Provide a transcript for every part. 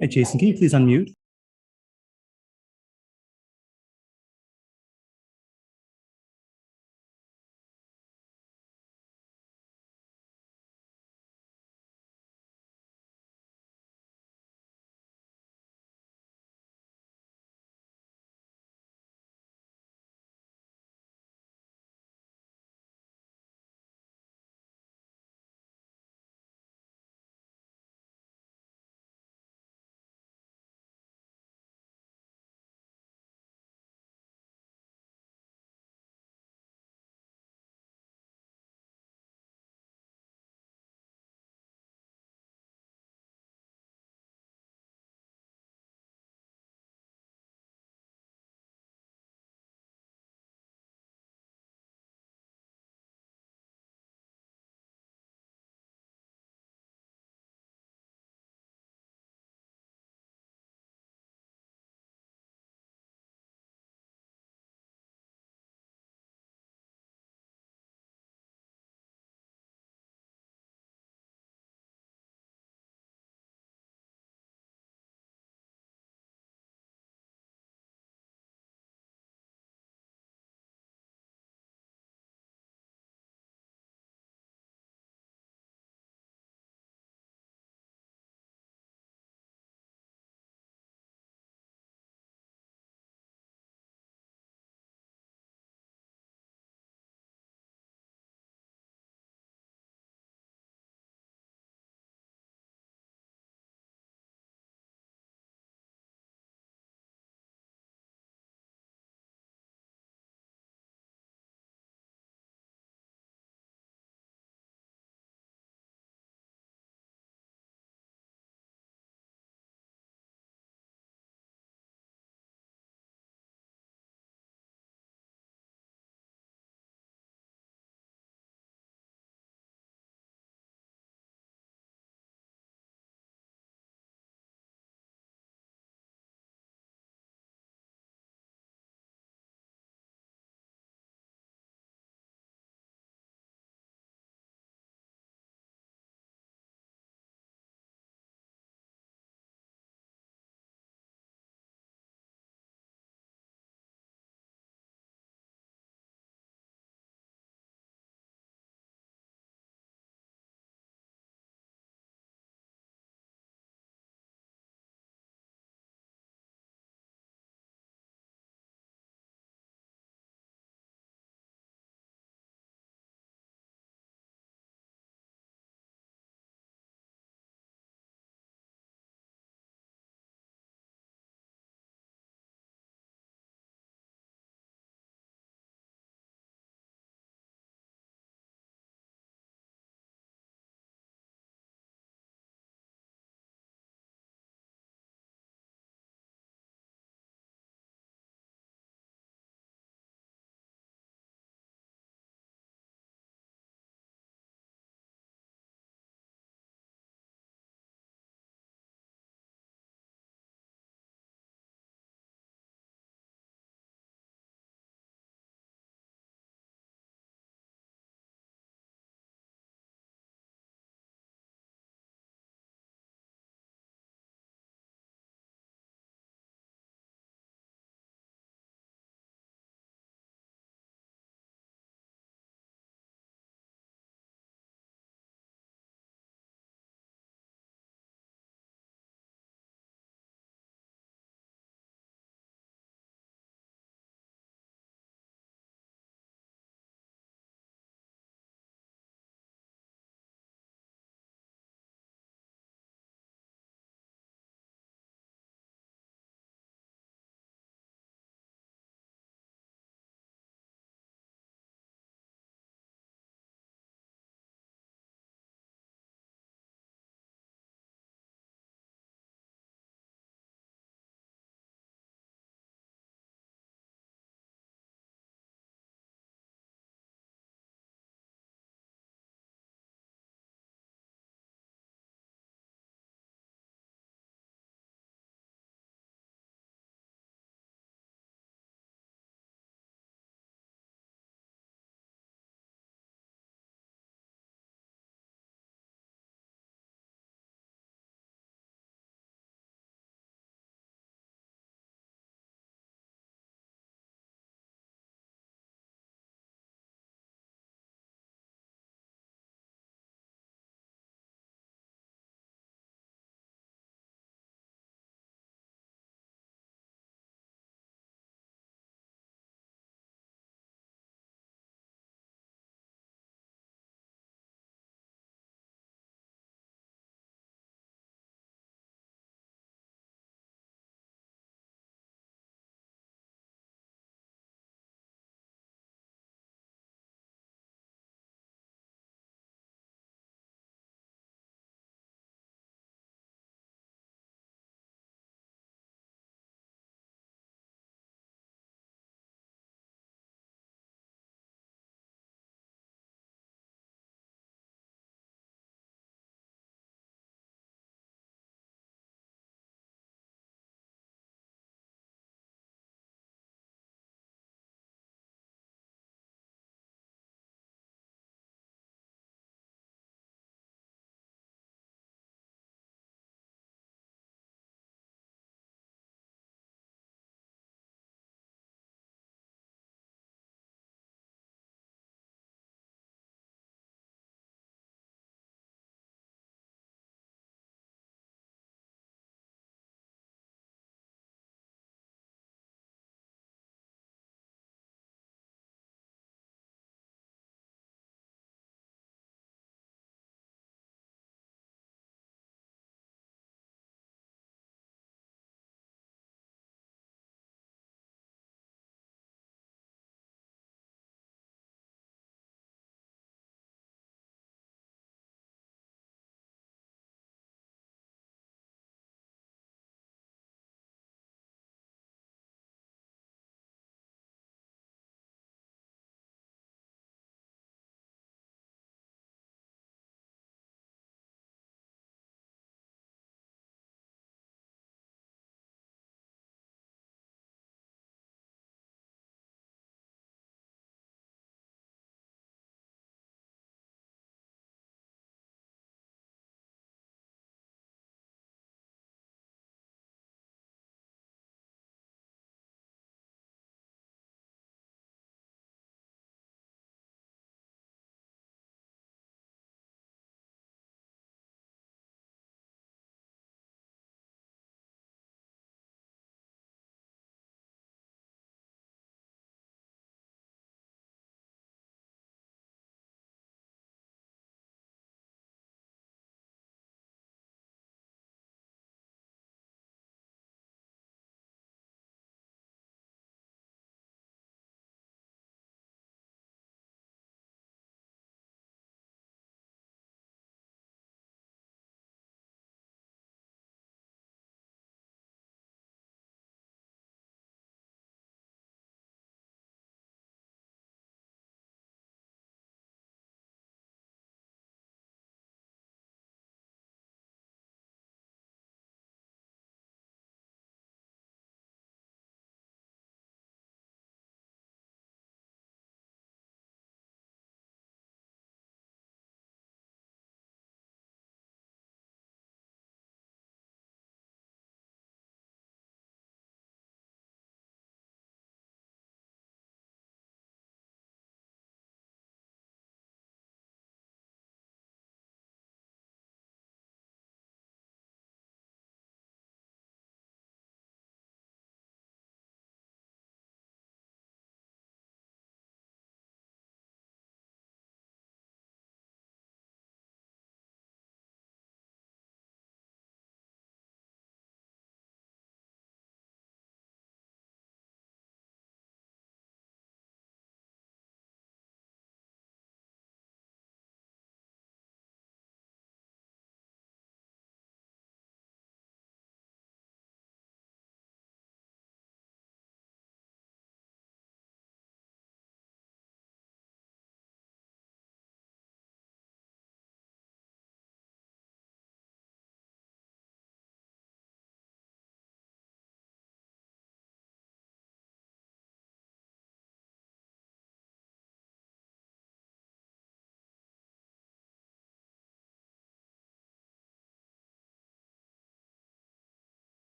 Hey, Jason, can you please unmute?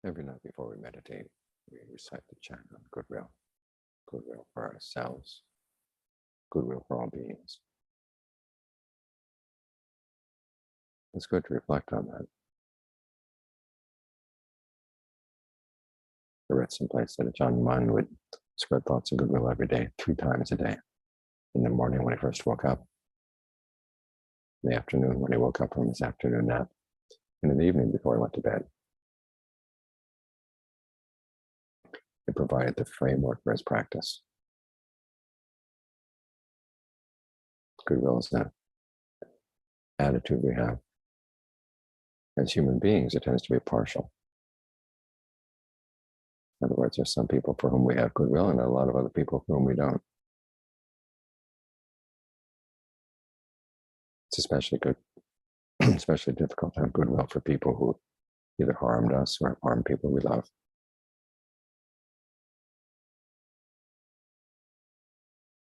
Every night before we meditate, we recite the chant on goodwill. Goodwill for ourselves, goodwill for all beings. It's good to reflect on that. I read someplace that Ajaan would spread thoughts of goodwill every day, 3 times a day. In the morning when he first woke up, in the afternoon when he woke up from his afternoon nap, and in the evening before he went to bed. It provided the framework for his practice. Goodwill is that attitude we have. As human beings, it tends to be partial. In other words, there's some people for whom we have goodwill and a lot of other people for whom we don't. It's especially difficult to have goodwill for people who either harmed us or harmed people we love.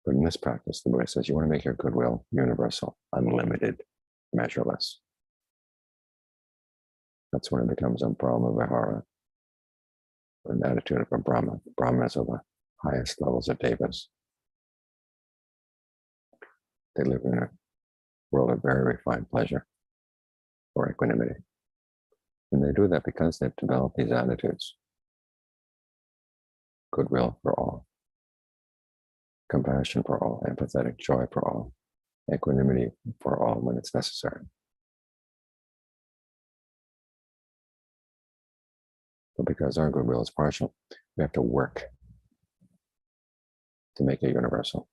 But in this practice, the Buddha says you want to make your goodwill universal, unlimited, measureless. That's when it becomes a Brahma Vihara, an attitude of a Brahma. Brahmas are the highest levels of devas. They live in a world of very refined pleasure or equanimity. And they do that because they've developed these attitudes. Goodwill for all, compassion for all, empathetic joy for all, equanimity for all when it's necessary. But because our goodwill is partial, we have to work to make it universal.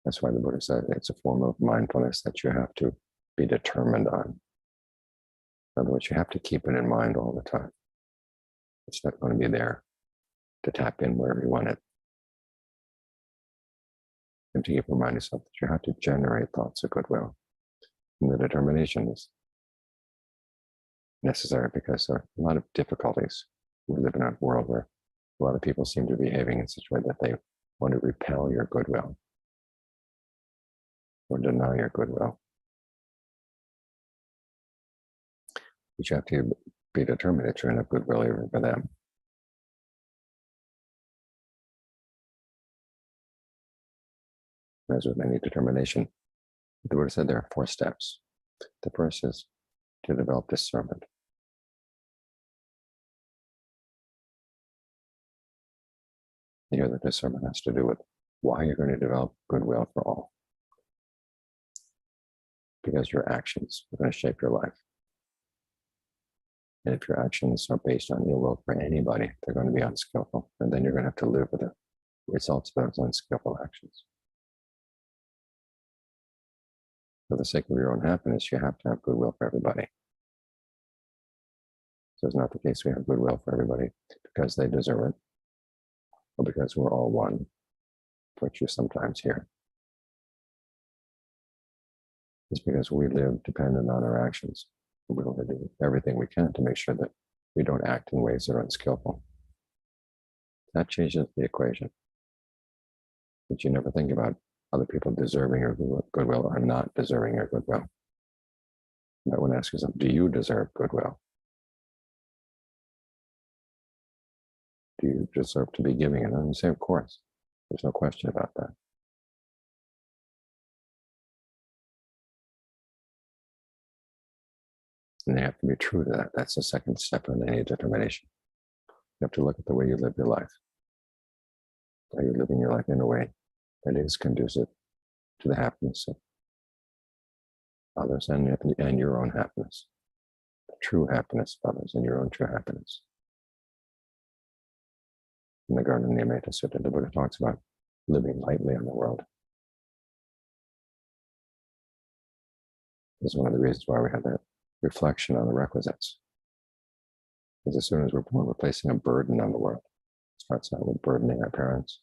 That's why the Buddha said it's a form of mindfulness that you have to be determined on. In other words, you have to keep it in mind all the time. It's not going to be there to tap in wherever you want it. And to keep reminding yourself that you have to generate thoughts of goodwill. And the determination is necessary because there are a lot of difficulties. We live in a world where a lot of people seem to be behaving in such a way that they want to repel your goodwill or deny your goodwill. But you have to be determined that you're going to have goodwill even for them. As with any determination, the Buddha said there are 4 steps. The first is to develop discernment. Here, the discernment has to do with why you're going to develop goodwill for all. Because your actions are going to shape your life. And if your actions are based on ill will for anybody, they're going to be unskillful. And then you're going to have to live with the results of those unskillful actions. For the sake of your own happiness, you have to have goodwill for everybody. So it's not the case we have goodwill for everybody because they deserve it, or because we're all one, which you sometimes hear. It's because we live dependent on our actions. We want to do everything we can to make sure that we don't act in ways that are unskillful. That changes the equation. But you never think about other people deserving your goodwill or not deserving your goodwill. But when ask yourself, do you deserve goodwill? Do you deserve to be giving it? And you say, of course. There's no question about that. And you have to be true to that. That's the second step in any determination. You have to look at the way you live your life. Are you living your life in a way that is conducive to the happiness of others and your own happiness? The true happiness of others and your own true happiness. In the Garden of the Mettā Sutta, the Buddha talks about living lightly on the world. This is one of the reasons why we have that reflection on the requisites. Because as soon as we're born, we're placing a burden on the world. It starts out with burdening our parents.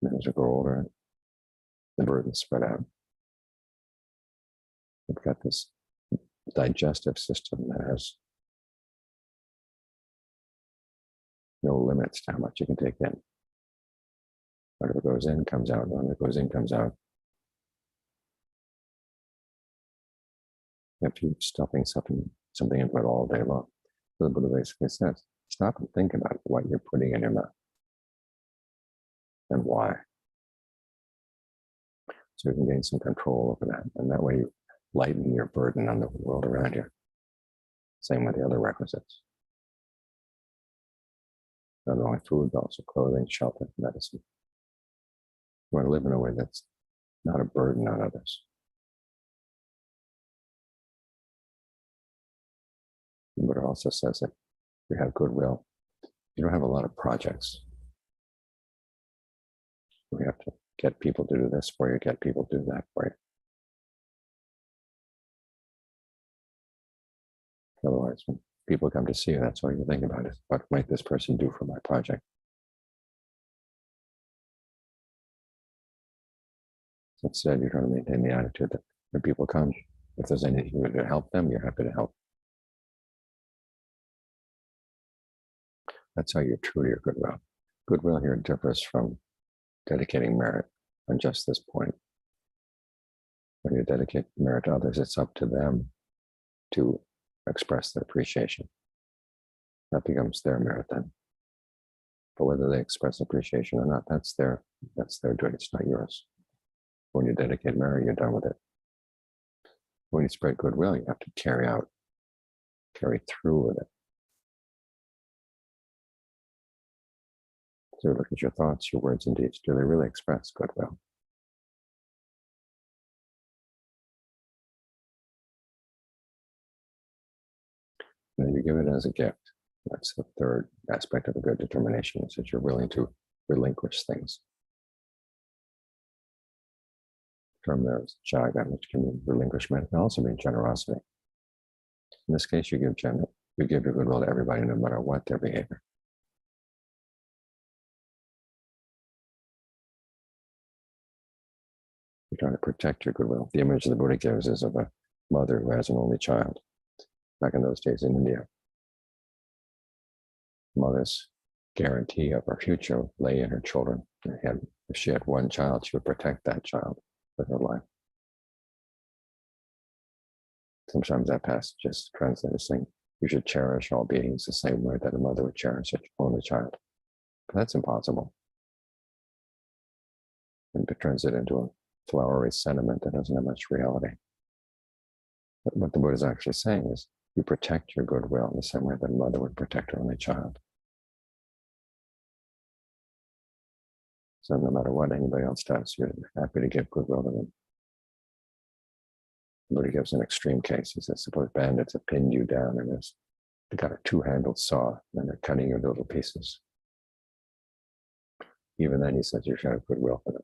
And as we grow older, the burden's spread out. We've got this digestive system that has no limits to how much you can take in. Whatever goes in comes out, whatever goes in comes out. You have to keep stuffing something something into it all day long. So the Buddha basically says, stop and think about what you're putting in your mouth and why. So you can gain some control over that. And that way you lighten your burden on the world around you. Same with the other requisites. Not only food, but also clothing, shelter, medicine. You want to live in a way that's not a burden on others. The Buddha also says that you have goodwill. You don't have a lot of projects. We have to get people to do this for you, get people to do that for you. Otherwise, when people come to see you, that's all you think about is, what might this person do for my project? So instead, you're trying to maintain the attitude that when people come, if there's anything to help them, you're happy to help. That's how you're true to your goodwill. Goodwill here differs from dedicating merit on just this point. When you dedicate merit to others, it's up to them to express their appreciation. That becomes their merit then. But whether they express appreciation or not, that's their doing. It's not yours. When you dedicate merit, you're done with it. When you spread goodwill, you have to carry through with it. So look at your thoughts, your words and deeds. Do they really express goodwill? Then you give it as a gift. That's the third aspect of a good determination, is that you're willing to relinquish things. The term there is jaga, which can mean relinquishment, and also mean generosity. In this case, you give your goodwill to everybody, no matter what their behavior. You're trying to protect your goodwill. The image the Buddha gives is of a mother who has an only child. Back in those days in India, mother's guarantee of her future lay in her children. If she had one child, she would protect that child with her life. Sometimes that passage is translated as saying, you should cherish all beings the same way that a mother would cherish her only child. But that's impossible. And it turns it into a flowery sentiment that doesn't have much reality. But what the Buddha is actually saying is, you protect your goodwill in the same way that a mother would protect her only child. So no matter what anybody else does, you're happy to give goodwill to them. The Buddha gives an extreme case. He says, suppose bandits have pinned you down and they've got a two-handled saw and they're cutting you into little pieces. Even then, he says, you should have goodwill for them.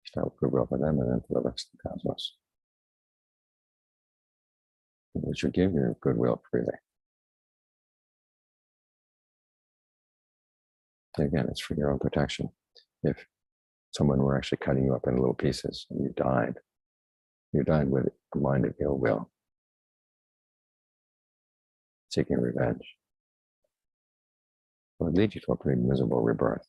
You should have goodwill for them and then for the rest of the cosmos. You should give your goodwill freely. Again, it's for your own protection. If someone were actually cutting you up into little pieces and you died with a mind of ill will, seeking revenge, it would lead you to a pretty miserable rebirth.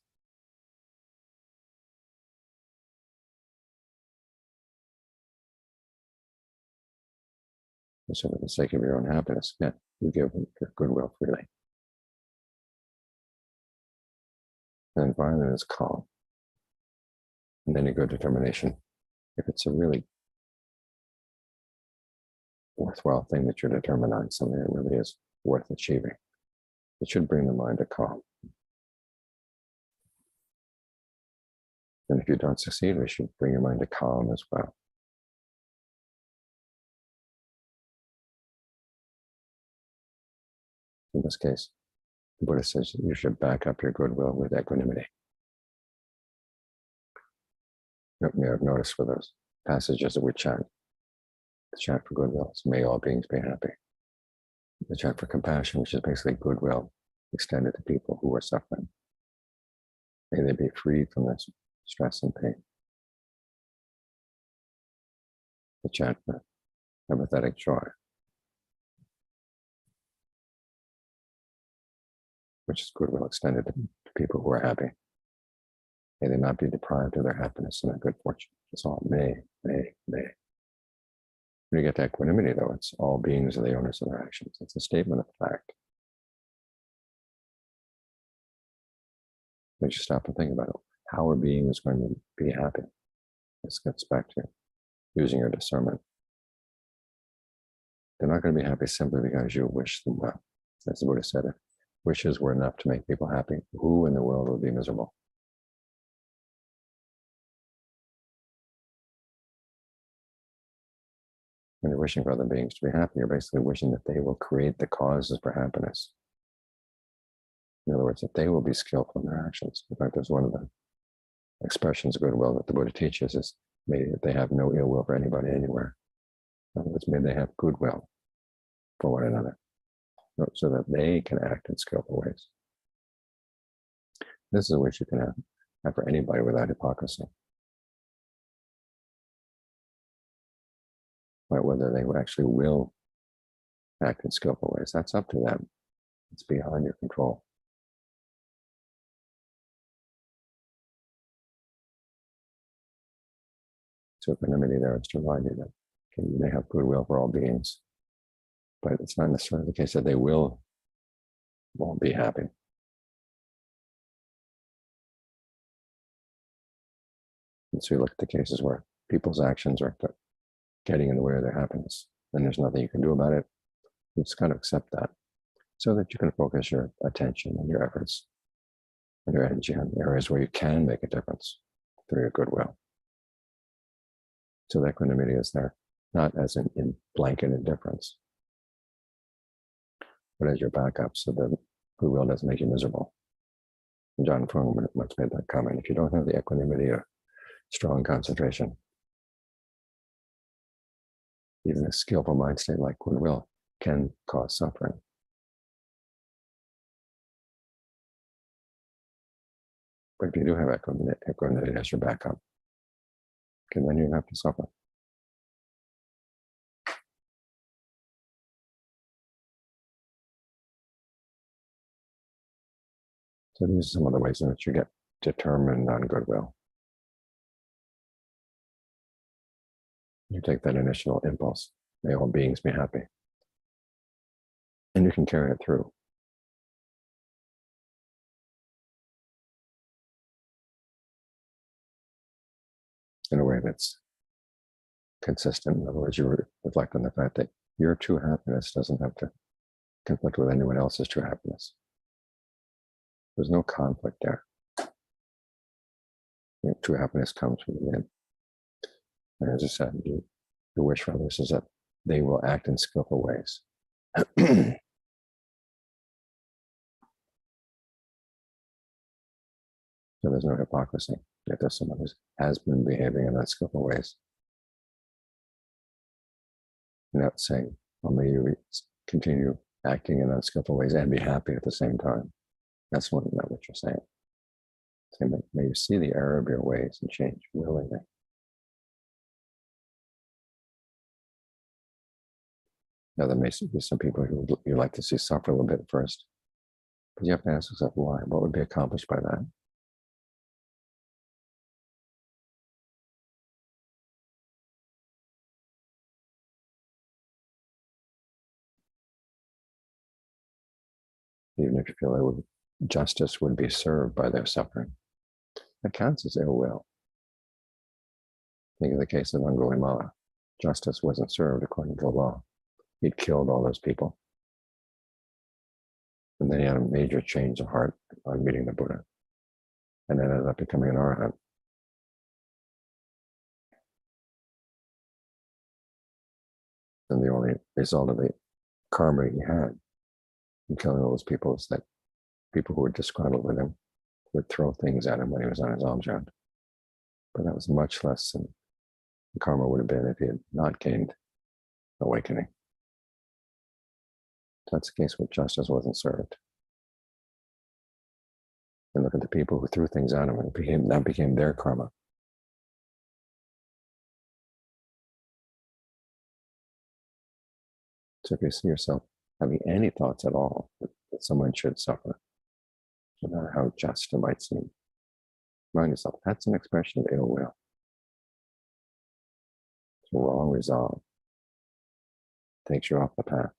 And so for the sake of your own happiness, yeah, you give your goodwill freely. And the environment is calm. And then you go determination. If it's a really worthwhile thing that you're determined on, something that really is worth achieving, it should bring the mind to calm. And if you don't succeed, it should bring your mind to calm as well. In this case, the Buddha says you should back up your goodwill with equanimity. You may have noticed for those passages that we chant, the chant for goodwill is, may all beings be happy. The chant for compassion, which is basically goodwill extended to people who are suffering. May they be freed from this stress and pain. The chant for empathetic joy, which is goodwill extended to people who are happy. May they not be deprived of their happiness and their good fortune. It's all may. When you get to equanimity, though, it's all beings are the owners of their actions. It's a statement of fact. But you stop and think about it. How are beings going to be happy? This gets back to using your discernment. They're not going to be happy simply because you wish them well. As the Buddha said, if wishes were enough to make people happy, who in the world would be miserable? When you're wishing for other beings to be happy, you're basically wishing that they will create the causes for happiness. In other words, that they will be skillful in their actions. In fact, there's one of the expressions of goodwill that the Buddha teaches is, may they have no ill will for anybody anywhere. In other words, may they have goodwill for one another, so that they can act in skillful ways. This is a wish you can have for anybody without hypocrisy. But whether they actually will act in skillful ways, that's up to them. It's beyond your control. So equanimity there is to remind you that you may have goodwill for all beings, but it's not necessarily the case that they won't be happy. And so you look at the cases where people's actions are getting in the way of their happiness, and there's nothing you can do about it. You just kind of accept that, so that you can focus your attention and your efforts and your energy on areas where you can make a difference through your goodwill. So the equanimity is there, not as in blanket indifference, but as your backup, so that goodwill doesn't make you miserable. And John Fung once made that comment: if you don't have the equanimity of strong concentration, even a skillful mind state like goodwill can cause suffering. But if you do have equanimity as your backup, then you don't have to suffer. So these are some of the ways in which you get determined on goodwill. You take that initial impulse, may all beings be happy, and you can carry it through. In a way that's consistent. In other words, you reflect on the fact that your true happiness doesn't have to conflict with anyone else's true happiness. There's no conflict there. True happiness comes from within. And as I said, your wish for others is that they will act in skillful ways. So there's no hypocrisy. If there's someone who has been behaving in unskillful ways, you're not saying, well, may you continue acting in unskillful ways and be happy at the same time. That's not what you're saying. May you see the error of your ways and change willingly. Now, there may be some people who you like to see suffer a little bit first, but you have to ask yourself why. What would be accomplished by that? Even if you feel justice would be served by their suffering, that counts as ill will. Think of the case of Angulimala. Justice wasn't served according to the law. He'd killed all those people. And then he had a major change of heart on meeting the Buddha, and ended up becoming an arahant. And the only result of the karma he had in killing all those people is that people who were disgruntled with him would throw things at him when he was on his alms round. But that was much less than the karma would have been if he had not gained awakening. That's the case where justice wasn't served. And look at the people who threw things at him, and that became their karma. So if you see yourself having any thoughts at all that someone should suffer, no matter how just it might seem, remind yourself that's an expression of ill will. It's a wrong resolve. takes you off the path.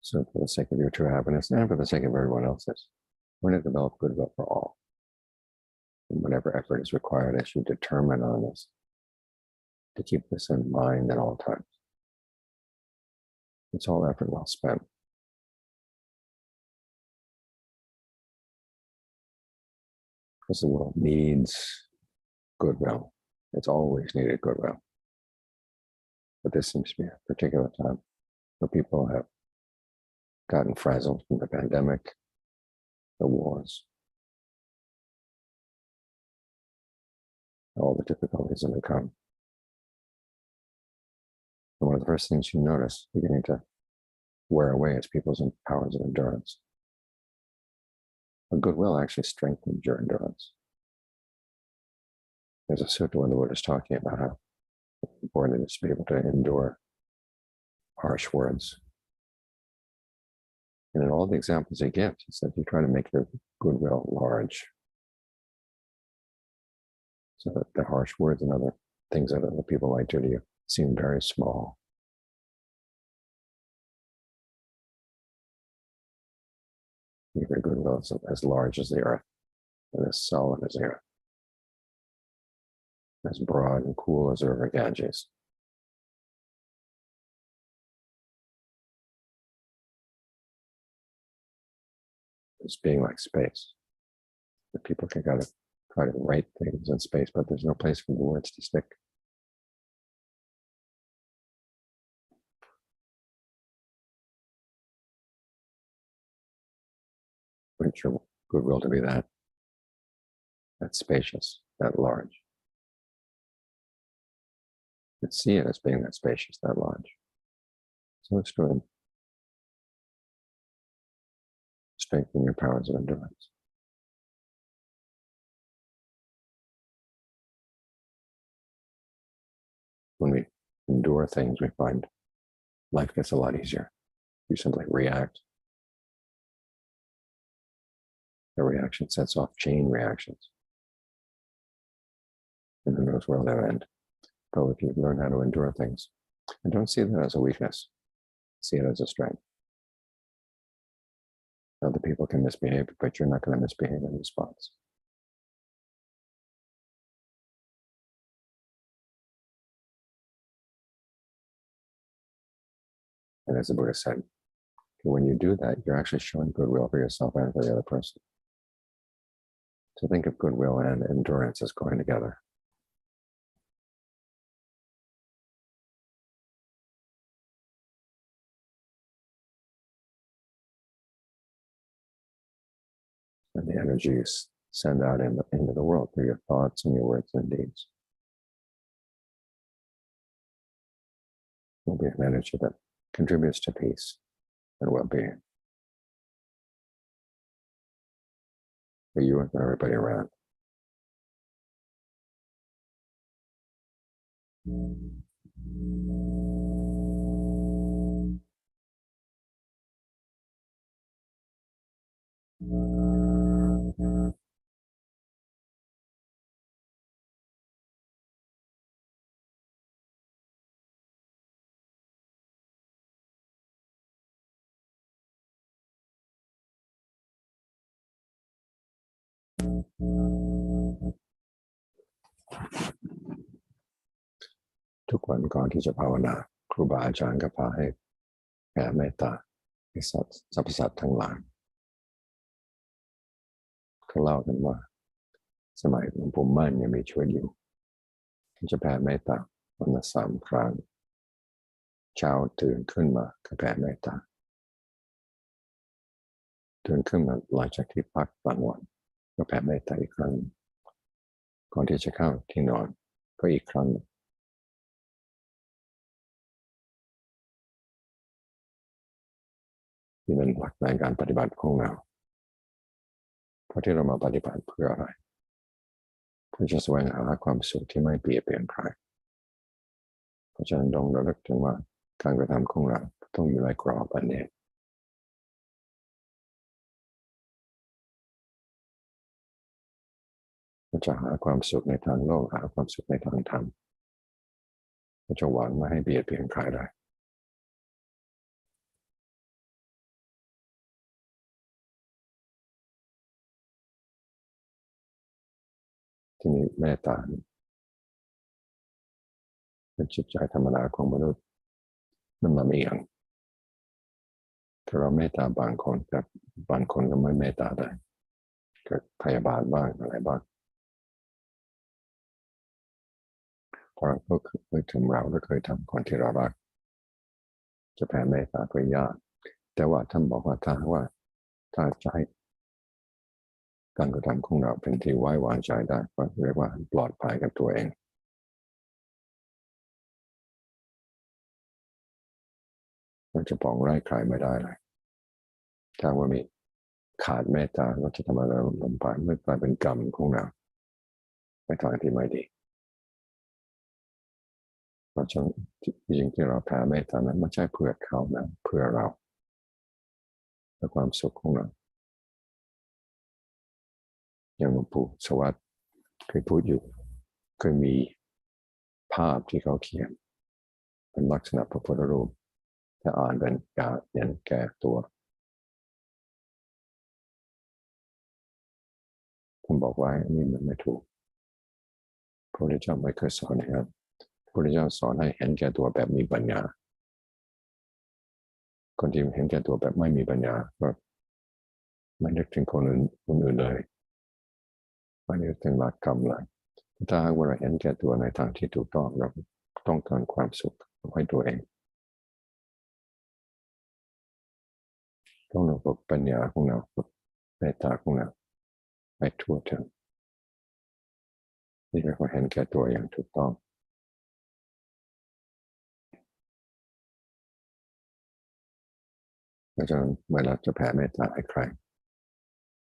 So for the sake of your true happiness and for the sake of everyone else's, we're going to develop goodwill for all. And whatever effort is required as you determine on this, to keep this in mind at all times. It's all effort well spent. Because the world needs goodwill. It's always needed goodwill. But this seems to be a particular time where people have gotten frazzled from the pandemic, the wars, all the difficulties that have come. And one of the first things you notice beginning to wear away is people's powers of endurance. But goodwill actually strengthens your endurance. There's a sutta where the Buddha is talking about how important it is to be able to endure harsh words. And in all the examples he gives, he said you try to make your goodwill large, so that the harsh words and other things that other people might do to you seem very small. Your goodwill is as large as the earth, and as solid as the earth, as broad and cool as the river Ganges. It's being like space. That people can kind of try to write things in space, but there's no place for the words to stick. Want your goodwill to be that spacious, that large. But see it as being that spacious, that large. So it's good. Strengthen your powers of endurance. When we endure things, we find life gets a lot easier. You simply react. The reaction sets off chain reactions. And who knows where they'll end. But if you learn how to endure things, and don't see that as a weakness, see it as a strength. Other people can misbehave, but you're not going to misbehave in response. And as the Buddha said, when you do that, you're actually showing goodwill for yourself and for the other person. So think of goodwill and endurance as going together. And the energy you send out into the world through your thoughts and your words and deeds will be an energy that contributes to peace and well-being for you and for everybody around.ทุกวันก่อนที่จะภาวนาครูบาอาจารย์ก็พาให้แผ่เมตตาให้สรรพสัตว์ทั้งหลายเขาเล่ากันว่าสมัยหลวงปู่มั่นยังมีชีวิตอยู่จะแผ่เมตตาวันละ3 ครั้งเช้าตื่นขึ้นมาก็แผ่เมตตาตื่นขึ้นมาหลังจากที่พักกลางวันก็แผ่เมตตาอีกครั้งก่อนที่จะเข้าที่นอนก็อีกครั้งนี่เป็นหลักในการปฏิบัติของเราเพราะที่เรามาปฏิบัติเพื่ออะไรเพื่อจะแสวงหาความสุขที่ไม่เปลี่ยนใครเพราะฉะนั้นต้องระลึกถึงว่าการกระทำของเราต้องอยู่ในกรอบอันนี้ จะหาความสุขในทางโลกหาความสุขในทางธรรมเราจะหวังไม่ให้เบียดเบียนใครได้ที่นี้เมตตาเป็นจิตใจธรรมดาของมนุษย์มันลำเอียงถ้าเราเมตตาบางคนแต่บางคนก็ไม่เมตตาได้เกิดพยาบาทบ้างอะไรบ้างเพราะก็เคยทำเราและเคยทำคนที่เรารักจะแผ่เมตตาก็ยากแต่ว่าท่านบอกว่าถ้าใจการกระทำของเราเป็นที่ไว้วางใจได้ก็เรียกว่าปลอดภัยกับตัวเองเราจะปองไล่ใครไม่ได้เลยถ้าว่ามีขาดเมตตาเราจะทำอะไรลำบากไม่กลายเป็นกรรมของเราในทางที่ไม่ดีเพราะฉะนั้นจริงที่เราแผ่เมตตานั้นไม่ใช่เพื่อเขานะเพื่อเราเพื่อความสุขของเราอย่างหลวงปู่สวัสดิ์เคยพูดอยู่เคยมีภาพที่เขาเขียนเป็นลักษณะพระพุทธรูปถ้าอ่านเป็นการเห็นแก่ตัวผมบอกว่านี่มันไม่ถูกพระพุทธเจ้าไม่เคยสอนนะครับพระพุทธเจ้าสอนให้เห็นแก่ตัวแบบมีปัญญาคนที่เห็นแก่ตัวแบบไม่มีปัญญาก็ไม่นึกถึงคนอื่นเลยไม่นึกถึงหลักธรรมเลยถ้าว่าเราเห็นแก่ตัวในทางที่ถูกต้องเราต้องการความสุขให้ตัวเองต้องฝึกปัญญาของเราฝึกเมตตาของเราให้ทั่วถึงนี่เรียกว่าเห็นแก่ตัวอย่างถูกต้องเพราะฉะนั้นเวลาจะแผ่เมตตาให้ใคร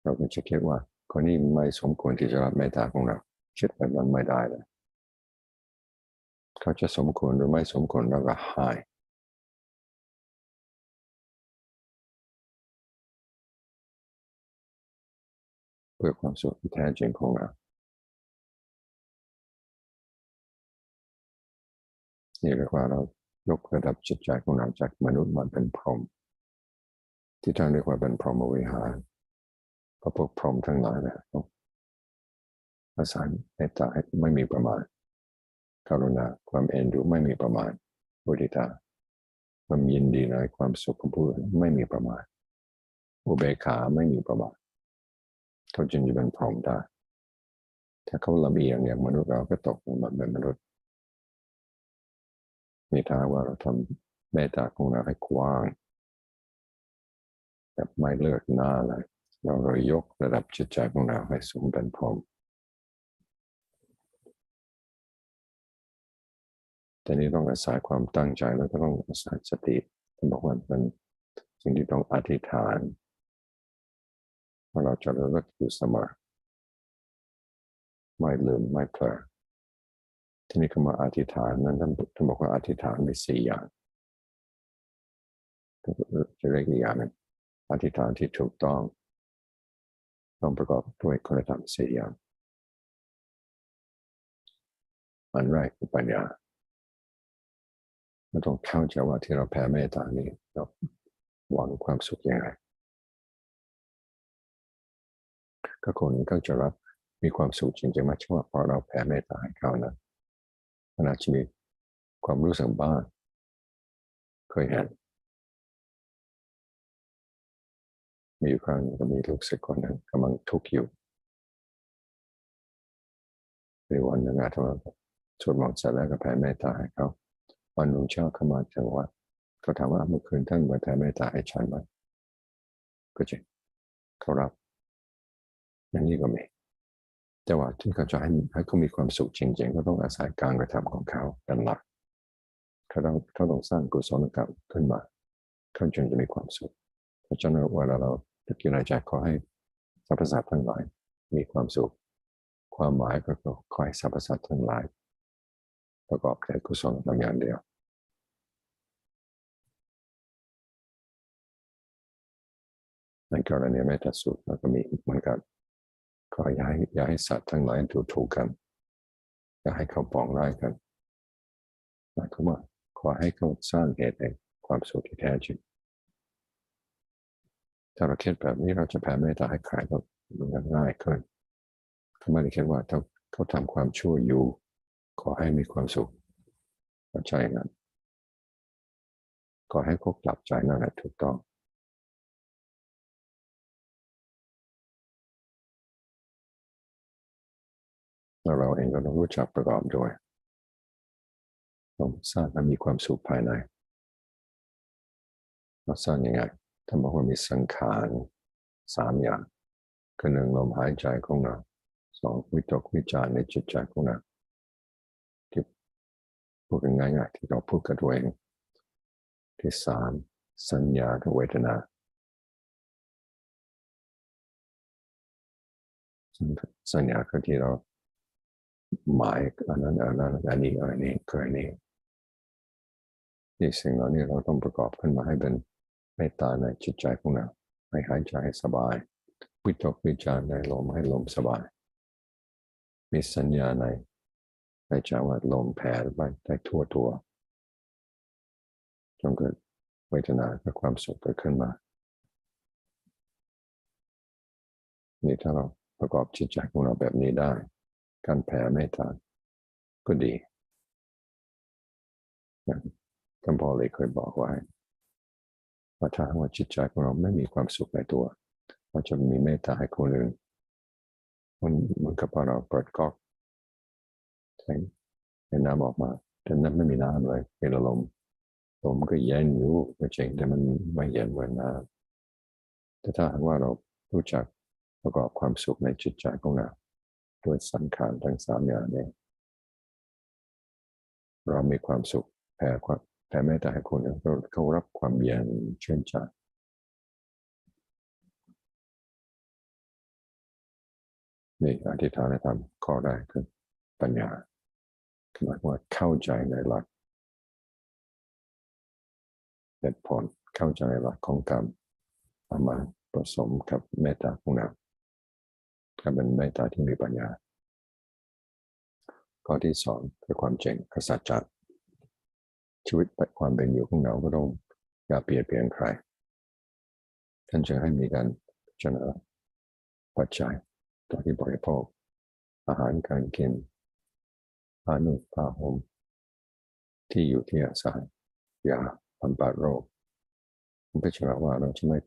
เราก็จะคิดว่าคนนี้ไม่สมควรที่จะรับเมตตาของเราคิดแบบนั้นไม่ได้เลยเขาจะสมควรหรือไม่สมควรเราก็ให้เพื่อความสุขที่แท้จริงของเรานี่เรียกว่าเรายกระดับจิตใจของเราจากมนุษย์มาเป็นพรหมที่ท่านเรียกว่าเป็นพรหมวิหารพระพวกพรหมทั้งหลายเนี่ยอาศัยเมตตาให้ไม่มีประมาณกรุณาความเอ็นดูไม่มีประมาณมุทิตาความยินดีในความสุขของผู้อื่นไม่มีประมาณอุเบกขาไม่มีประมาณเขาจึงจะเป็นพรหมได้ถ้าเขาลำเอียงอย่างมนุษย์เราก็ตกมาเป็นมนุษย์นี่ถ้าว่าเราทำเมตตาของเราให้กว้างแบบไม่เลิกหน้าเลยเรายกระดับจิตใจของเราให้สูงเป็นพรหมแต่นี้ต้องอาศัยความตั้งใจแล้วก็ต้องอาศัยสติที่บอกว่าเป็นสิ่งที่ต้องอธิษฐานว่าเราจะระลึกอยู่เสมอไม่ลืมไม่เผลอที่นี่คำว่าอธิษฐานนั้นท่านบอกว่าอธิษฐานมี4 อย่างจะเรียกอีกอย่างหนึ่งอธิษฐานที่ถูกต้องประกอบด้วยคุณธรรม4 อย่างอันแรกคือปัญญาเราต้องเข้าใจว่าที่เราแผ่เมตตานี้เราหวังความสุขยังไงก็คนก็จะรับมีความสุขจริงๆไม่ใช่ว่าพอเราแผ่เมตตาให้เขานะมันอาจจะมีความรู้สึกบ้างเคยเห็นมีอยู่ครั้งก็มีลูกศิษย์คนหนึ่งกำลังทุกข์อยู่ในวันหนึ่งอาจจะสวดมนต์เสร็จแล้วก็แผ่เมตตาให้เขาวันรุ่งเช้าเข้ามาถึงวัดเขาถามว่าเมื่อคืนท่านมาแผ่เมตตาให้ฉันไหมก็จริงเขารับอย่างนี้ก็มีแต่ว่าที่เขาจะให้เขามีความสุขจริงๆก็ต้องอาศัยการกระทำของเขาเป็นหลักเขาต้องสร้างกุศลกรรมขึ้นมาเขาจึงจะมีความสุขเพราะฉะนั้นเวลาเราตะกี้ในใจขอให้สรรพสัตว์ทั้งหลายมีความสุขความหมายก็ขอให้สรรพสัตว์ทั้งหลายประกอบแต่กุศลธรรมอย่างเดียวในกรณีเมตตาสูตรเราก็มีเหมือนกัน ก็อย่าให้สัตว์ทั้งหลายดูถูกกันอย่าให้เขาปองร้ายกันหมายความว่าขอให้เขาสร้างเหตุแห่งความสุขที่แท้จริงถ้าเราคิดแบบนี้เราจะแผ่เมตตาให้ใครก็มันง่ายขึ้นเขาไม่ได้คิดว่าถ้าเขาทำความชั่วอยู่ขอให้มีความสุขเข้าใจนั้นขอให้เขากลับใจนั่นแหละถูกต้องแล้วเราเองก็ต้องรู้จักประกอบด้วยต้องสร้างให้มีความสุขภายในเราสร้างยังไงถ้าบอกว่ามีสังขาร3 อย่างคือ1ลมหายใจของเรา2วิตกวิจารในจิตใจของเราที่พูดกันง่ายๆที่เราพูดกับตัวเองที่3สัญญากับเวทนาสัญญาคือที่เราหมายอันนั้นอันนี้คืออันนี้ที่สิ่งเหล่านี้เราต้องประกอบขึ้นมาให้เป็นเมตตาในจิตใจของเราให้หายใจสบายวิตกวิจารในลมให้ลมสบายมีสัญญาในจังหวะลมแผ่ไปได้ทั่วตัวจนเกิดเวทนาและความสุขเกิดขึ้นมานี่ถ้าเราประกอบจิตใจของเราแบบนี้ได้การแผ่เมตตาก็ดีท่านพ่อเลยเคยบอกไว้ว่าถ้าว่าจิตใจของเราไม่มีความสุขในตัวเราจะมีเมตตาให้คนอื่นมันกับพอเราเปิดก๊อกให้น้ำออกมาแต่นั้นไม่มีน้ำเลยเป็นลมมันก็เย็นอยู่ก็จริงแต่มันไม่เย็นเหมือนน้ำแต่ถ้าหากว่าเรารู้จักประกอบความสุขในจิตใจของเราด้วยสังขารทั้ง3 อย่างนี้เรามีความสุขแผ่เมตตาให้คนอื่นเขารับความเย็นชื่นใจนี่อธิษฐานธรรมข้อแรกคือปัญญาหมายว่าเข้าใจในหลักเหตุผลเข้าใจหลักของกรรมเอามาผสมกับเมตตาของเราก็เป็นเมตตาที่มีปัญญาข้อที่2คือความจริงคือสัจจะชีวิตความเป็นอยู่ของเราก็ต้องอย่าเปลี่ยนเปลี่ยนใครท่านจึงให้มีการพิจารณาปัจจัยต่อที่บริโภคอาหารการกินผ้านุ่งผ้าห่มที่อยู่ที่อาศัยยาบำบัดโรคพิจารณาว่าเราจะไม่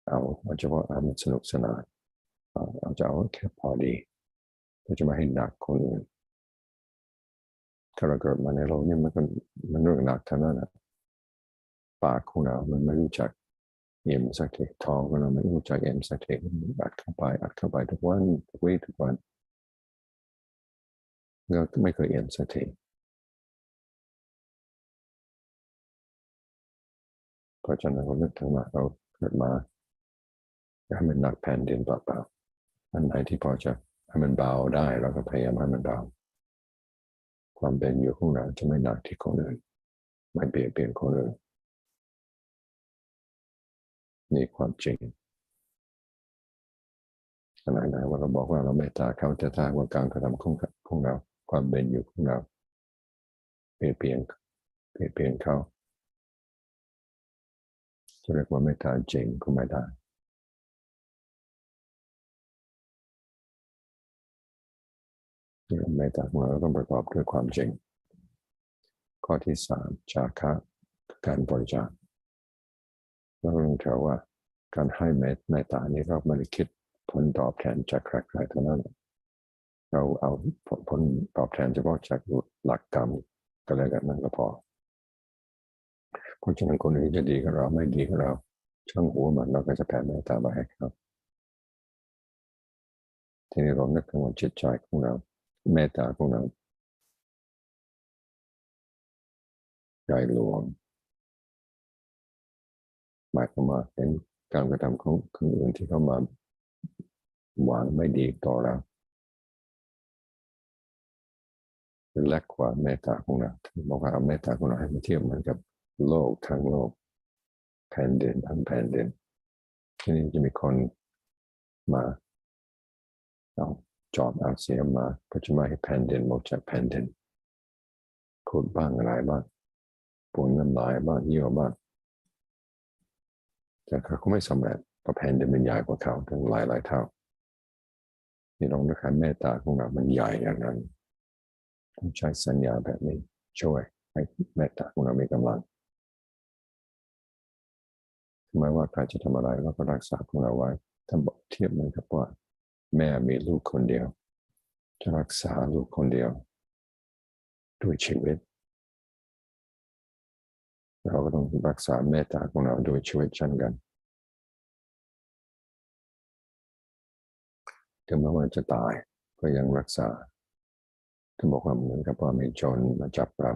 เอาเฉพาะมันสนุกสนานเราจะเอาแค่พอดีเราจะไม่ให้หนักคนอื่นถ้าเราเกิดมาในโลกนี้มันเรื่องหนักเท่านั้นนะปากของเรามันไม่รู้จักเอ็มสักทีท้องของเราไม่รู้จักเอ็มสักทีอัดเข้าไปทุกวันทุกวี่ทุกวันเราไม่เคยเอ็มสักทีเพราะฉะนั้นเราเลือกทั้งมาเราเกิดมาให้มันหนักแผ่นดินเปล่าๆอันไหนที่พอจะให้มันเบาได้เราก็พยายามให้มันเบาความเป็นอยู่ของเราจะไม่หนักที่คนอื่นไม่เปลี่ยนคนอื่นนี่ความจริงขณะไหนว่าเราบอกว่าเราเมตตาเขาจะทางว่าการกระทำของเราความเป็นอยู่ของเราเปลี่ยนเขาจะเรียกว่าเมตตาจริงก็ไม่ได้เมตตาของเราต้องประกอบด้วยความจริงข้อที่3จาคะการบริจาคเราต้องถือว่าการให้เมตตานี้เราไม่ได้คิดผลตอบแทนจากใครๆเท่านั้นเราเอาผลตอบแทนเฉพาะจากหลักกรรมก็แล้วกันนั่นก็พอเพราะฉะนั้นคนอื่นจะดีกับเราไม่ดีกับเราช่างหัวมันเราก็จะแผ่เมตตาไปให้เขาทีนี้เรานึกถึงว่าจิตใจของเราเมตตาของเราใหญ่หลวงหมายความว่าเป็นการกระทำของคนอื่นที่เข้ามาหวังไม่ดีต่อเราเป็นเล็กกว่าเมตตาของเราบอกว่าเอาเมตตาของเราให้มาเทียบเหมือนกับโลกทั้งโลกแผ่นดินทั้งแผ่นดินที่นี่จะมีคนมา เอาจอบเอาเสียมมาก็จะไม่ให้แผ่นดินหมดจากแผ่นดินขุดบ้างอะไรบ้างปูนน้ำลายบ้างเยี่ยวบ้างแต่เขาไม่สำเร็จเพราะแผ่นดินมันใหญ่กว่าเขาถึงหลายเท่าที่ลองดูครับเมตตาของเรามันใหญ่อย่างนั้นต้องใช้สัญญาแบบนี้ช่วยให้เมตตาของเรามีกำลังไม่ว่าใครจะทำอะไรเราก็รักษาของเราไว้ถ้าบอกเทียบเหมือนกับว่าแม่มีลูกคนเดียวจะรักษาลูกคนเดียวด้วยชีวิตเราก็ต้องรักษาเมตตาของเราด้วยชีวิตเช่นกันถึงแม้ว่าจะตายก็ยังรักษาถ้าบอกว่าเหมือนกับว่ามีโจรมาจับเรา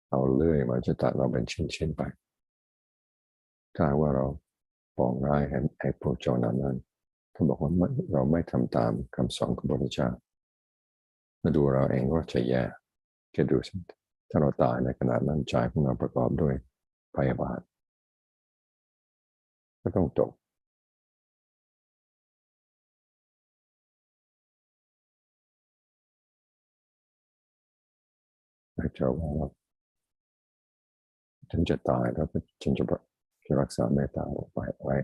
เอาเลื่อยมาจะตัดเราเป็นชิ้นๆไปถ้าว่าเราปองร้ายให้พวกโจรนั้นถ้าบอกว่าเราไม่ทำตามคำสอนของพระพุทธเจ้ามาดูเราเองก็จะแย่แค่ดูสิถ้าเราตายในขณะนั้นใจของเราประกอบด้วยพยาบาทก็ต้องตกให้เจ้าว่าฉันจะตายแล้วฉันจะรักษาเมตตาไว้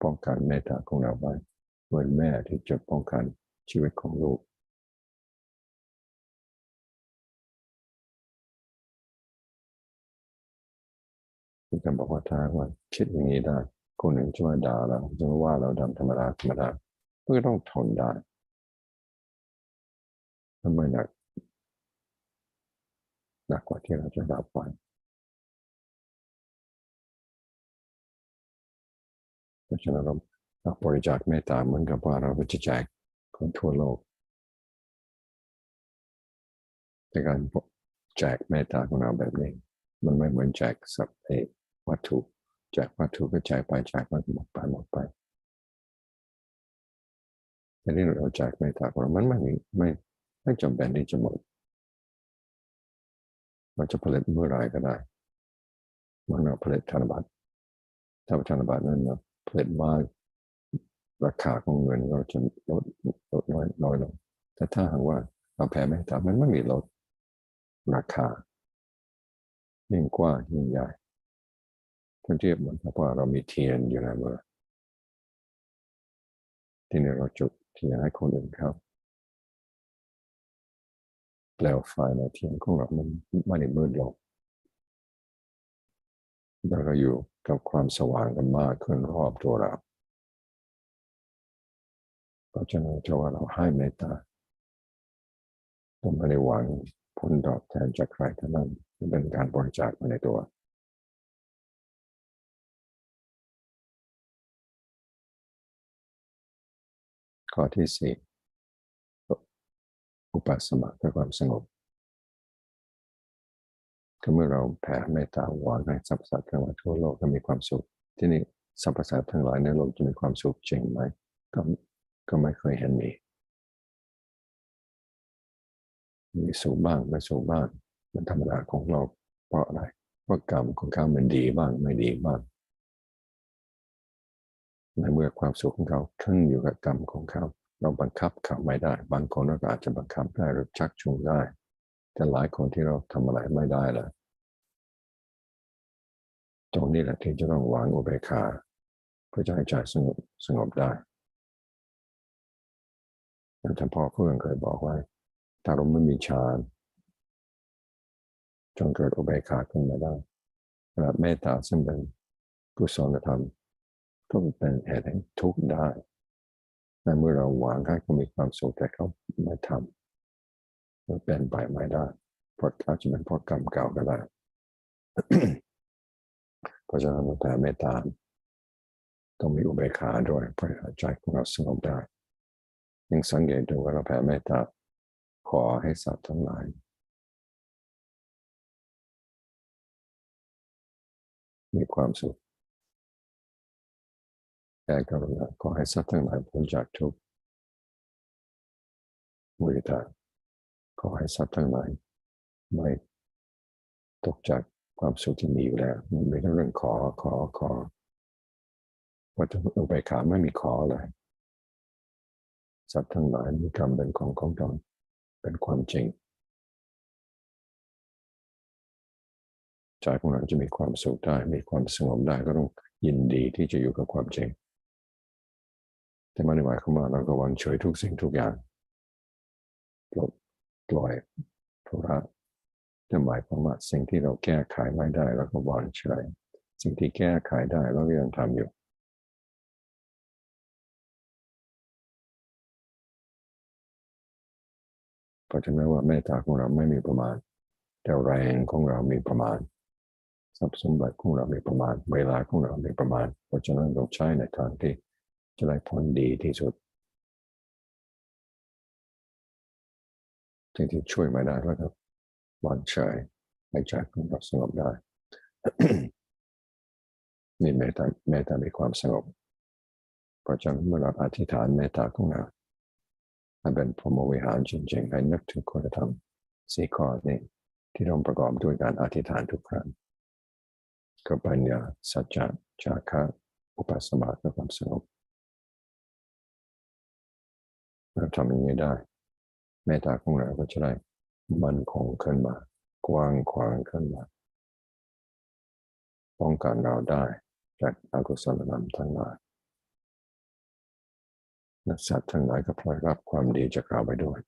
ป้องกันเมตตาของเราไว้เหมือนแม่ที่จะป้องกันชีวิตของลูกที่จะบอกว่าถ้าว่าคิดอย่างนี้ได้คนหนึ่งช่วยด่าเราจะว่าเราดำธรรมดาก็ต้องทนได้ทำไมหนักกว่าที่เราจะรับไปเพราะฉะนั้นเราบริจาคเมตตาเหมือนกับว่าเราจะแจกคนทั่วโลกในการแจกเมตตาของเราแบบนี้มันไม่เหมือนแจกสัพเพวัตถุแจกวัตถุก็แจกไปแจกหมดไปแต่นี่เราแจกเมตตาของเรามันไม่จำเป็นที่จะหมดเราจะผลิตเมื่อไรก็ได้มันเราผลิตธนบัตรถ้าธนบัตรนั้นเราผลิตมากราคาของเงินเราจะลดน้อยลงแต่ถ้าหากว่าเราแผ่เมตตามันไม่มีลดราคายิ่งกว้างยิ่งใหญ่ทั้งที่เหมือนกับว่าเรามีเทียนอยู่ในมือที่นี่เราจุดเทียนให้คนอื่นเขาเปลวไฟในเทียนของเรามันไม่ได้มืดลงเราก็อยู่กับความสว่างกันมากขึ้นรอบตัวเราเพราะฉะนั้นจะว่าเราให้เมตตาเราไม่ได้หวังผลตอบแทนจากใครทั้งนั้นเป็นการบริจาคมาในตัวข้อที่สี่อุปสมะคือความสงบก็เมื่อเราแผ่เมตตาหวังให้สรรพสัตว์ทั้งหลายทั่วโลกจะมีความสุขที่นี่สรรพสัตว์ทั้งหลายในโลกจะมีความสุขจริงไหมก็ก็ไม่เคยเห็นมีสุขบ้างไม่สุขบ้างมันธรรมดาของโลกเพราะอะไรเพราะกรรมของเขามันดีบ้างไม่ดีบ้างในเมื่อความสุขของเขาขึ้นอยู่กับกรรมของเขาเราบังคับเขาไม่ได้บางคนเราอาจจะบังคับได้หรือชักจูงได้แต่หลายคนที่เราทำอะไรไม่ได้เลยตรงนี้แหละที่จะต้องวางอุเบกขาเพื่อจะให้ใจสงบได้อย่างที่พ่อเพื่อนเคยบอกไว้ถ้าเราไม่มีฌานจนเกิดอุเบกขาขึ้นมาได้เมตตาซึ่งเป็นกุศลธรรมก็เป็นเหตุแห่งทุกข์ได้ในเมื่อเราหวังให้เขามีความสุขแต่เขาไม่ทำมันเป็นไปไม่ได้เพราะอาจจะเป็นเพราะกรรมเก่าก็ได้เพราะฉะนั้นแผ่เมตตาต้องมีอุเบกขาด้วยเพื่อใจของเราสงบได้ยังสังเกตดูว่าเราแผ่เมตตาขอให้สัตว์ทั้งหลายมีความสุขแต่กรุณาขอให้สัตว์ทั้งหลายพ้นจากทุกข์มุทิตาขอให้สัตว์ทั้งหลายไม่ตกจากความสุขที่มีอยู่แล้วมันไม่ใช่เรื่องขอวัตถุอุเบกขาไม่มีขอเลย สัตว์ทั้งหลายมีกรรมเป็นของตนเป็นความจริงใจของเราจะมีความสุขได้มีความสงบได้ก็ต้องยินดีที่จะอยู่กับความจริงแต่ไม่ได้หมายความว่าเราก็วางเฉยทุกสิ่งทุกอย่างปล่อยเพราะว่าจะหมายความว่าสิ่งที่เราแก้ไขไม่ได้เราก็วางเฉยสิ่งที่แก้ไขได้เราก็ยังทำอยู่เพราะฉะนั้นว่าเมตตาของเราไม่มีประมาณแต่แรงของเรามีประมาณทรัพย์สมบัติของเรามีประมาณเวลาของเรามีประมาณเพราะฉะนั้นเราใช้ในทางที่จะได้ผลดีที่สุดสิ่งที่ช่วยไม่ได้แล้วก็วางเฉยให้ใจของเราสงบได้ นี่เมตตามีความสงบเพราะฉะนั้นเมื่อเราอธิษฐานเมตตาของเราให้เป็นพรหมวิหารจริงๆให้นึกถึงคุณธรรมสี่ข้อนี้ที่เราประกอบด้วยการอธิษฐานทุกครั้งก็ปัญญาสัจจะจาคะอุปสมบทและความสงบเราทำอย่างนี้ได้เมตตาของเราก็จะได้มั่นคงขึ้นมากว้างขวางขึ้นมาป้องกันเราได้จากอกุศลธรรมทั้งหลายและสัตว์ทั้งหลายก็พลอยรับความดีจากเราไปด้วย